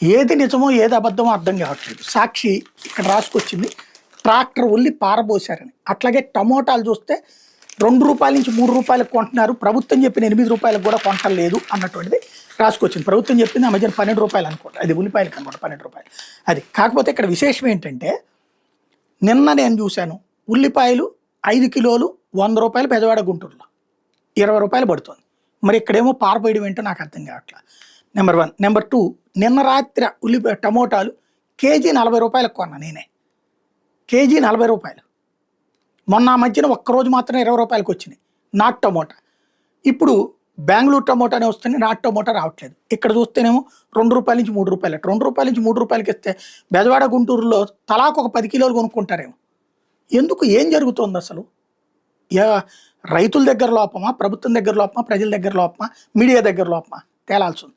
ఏది నిజమో ఏది అబద్ధమో అర్థం కావట్లేదు. సాక్షి ఇక్కడ రాసుకొచ్చింది ట్రాక్టర్ ఉల్లి పారబోసారని. అట్లాగే టమోటాలు చూస్తే రూ. 2 నుంచి రూ. 3 కొంటున్నారు, ప్రభుత్వం చెప్పిన రూ. 8 కూడా కొంటలేదు అన్నటువంటిది రాసుకొచ్చింది. ప్రభుత్వం చెప్పింది ఆ మధ్యన రూ. 12 అనుకోండి, అది ఉల్లిపాయలకి అనుకోండి రూ. 12. అది కాకపోతే ఇక్కడ విశేషం ఏంటంటే నిన్న నేను చూశాను ఉల్లిపాయలు 5 కిలోలు రూ. 100 పెదవాడ గుంటూరులో రూ. 20 పడుతుంది. మరి ఇక్కడేమో పారపోయడం ఏంటో నాకు అర్థం కావట్లేదు. నెంబర్ 1. నెంబర్ 2, నిన్న రాత్రి టమోటాలు కేజీ రూ. 40 కొన్నా నేనే. కేజీ రూ. 40. మొన్న ఆ మధ్యన ఒక్కరోజు మాత్రం రూ. 20 వచ్చినాయి నాటు టమోటా. ఇప్పుడు బెంగళూరు టమోటానే వస్తుంది, నాటు టమోటా రావట్లేదు. ఇక్కడ చూస్తేనేమో రూ. 2 నుంచి రూ. 3. రూ. 2 నుంచి రూ. 3 ఇస్తే బెజవాడ గుంటూరులో తలాకు ఒక 10 కిలోలు కొనుక్కుంటారేమో. ఎందుకు, ఏం జరుగుతుంది అసలు? రైతుల దగ్గర లోపమా, ప్రభుత్వం దగ్గర లోపమా, ప్రజల దగ్గర లోపమా, మీడియా దగ్గర లోపమా తేలాల్సి ఉంది.